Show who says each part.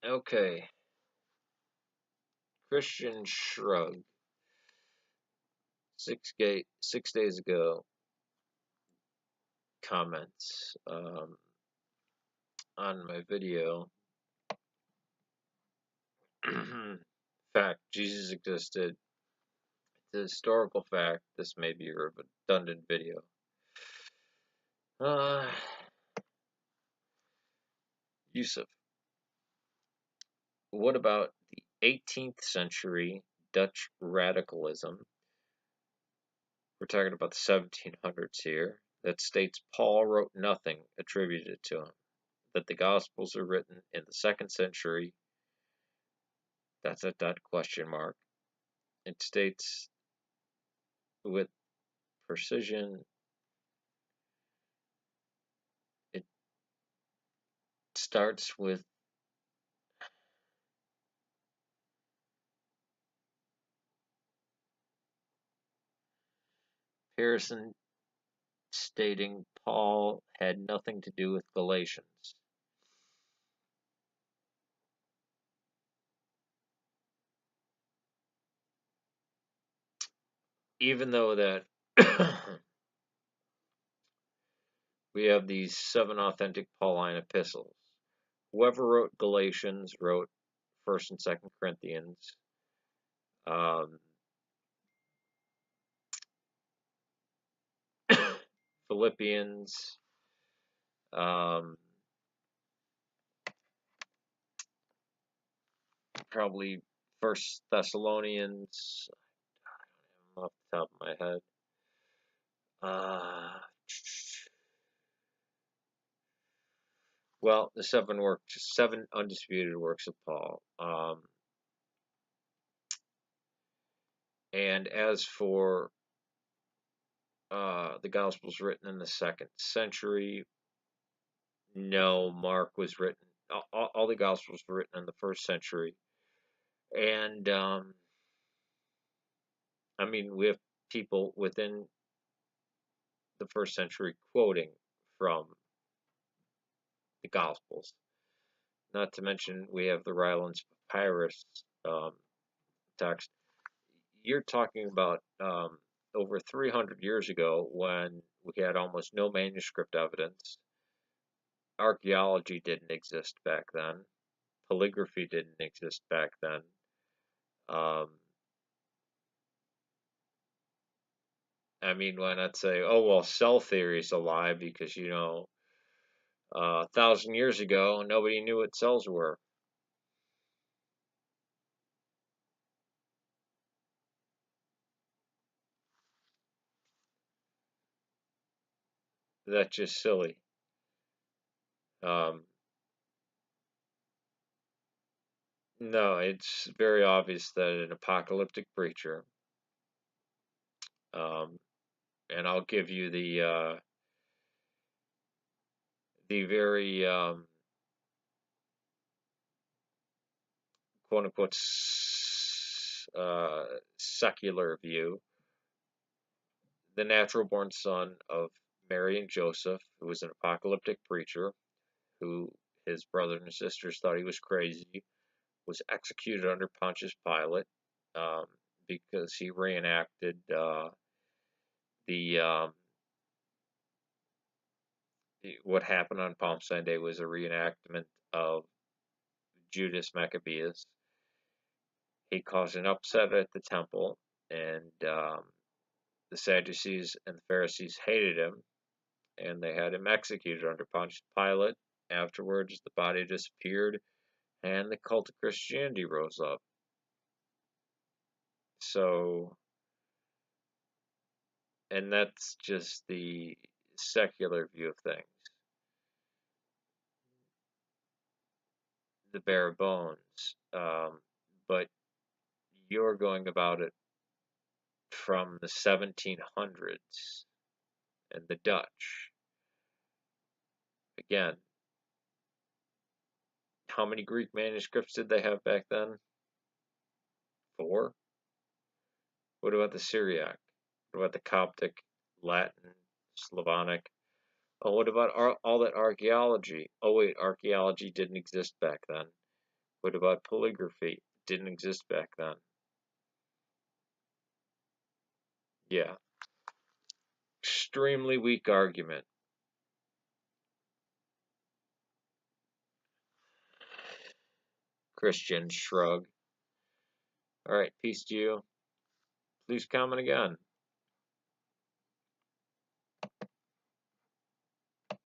Speaker 1: Okay, Christian Shrug. 6 days ago, comments on my video. Fact: Jesus existed. It's a historical fact. This may be a redundant video. Yusuf. What about the 18th century Dutch radicalism? We're talking about the 1700s here. That states Paul wrote nothing attributed to him. That the Gospels are written in the 2nd century. That's a dot question mark. It states with precision. It starts with pierson stating Paul had nothing to do with Galatians. Even though that we have these 7 authentic Pauline epistles. Whoever wrote Galatians wrote 1st and 2nd Corinthians. Philippians. Probably 1st Thessalonians. I don't know off the top of my head. Well, the 7 undisputed works of Paul. And as for the Gospels written in the 2nd century, no, Mark was written. All the Gospels were written in the 1st century, and I mean, we have people within the 1st century quoting from the Gospels. Not to mention, we have the Rylands Papyrus text. You're talking about over 300 years ago, when we had almost no manuscript evidence. Archaeology didn't exist back then. Calligraphy didn't exist back then. I mean, why not say, oh, well, cell theory is a lie because, 1,000 years ago, nobody knew what cells were. That's just silly. No, it's very obvious that an apocalyptic preacher, and I'll give you the very quote unquote secular view. The natural born son of Mary and Joseph, who was an apocalyptic preacher, who his brothers and sisters thought he was crazy, was executed under Pontius Pilate because he reenacted what happened on Palm Sunday was a reenactment of Judas Maccabeus. He caused an upset at the temple, and the Sadducees and the Pharisees hated him, and they had him executed under Pontius Pilate. Afterwards, the body disappeared, and the cult of Christianity rose up. So, and that's just the secular view of things, the bare bones. But you're going about it from the 1700s and the Dutch. Again, how many Greek manuscripts did they have back then? 4? What about the Syriac? What about the Coptic, Latin, Slavonic? Oh, what about all that archaeology? Oh, wait, archaeology didn't exist back then. What about polygraphy? It didn't exist back then. Yeah. Extremely weak argument. Christian Shrug. All right, peace to you. Please comment again.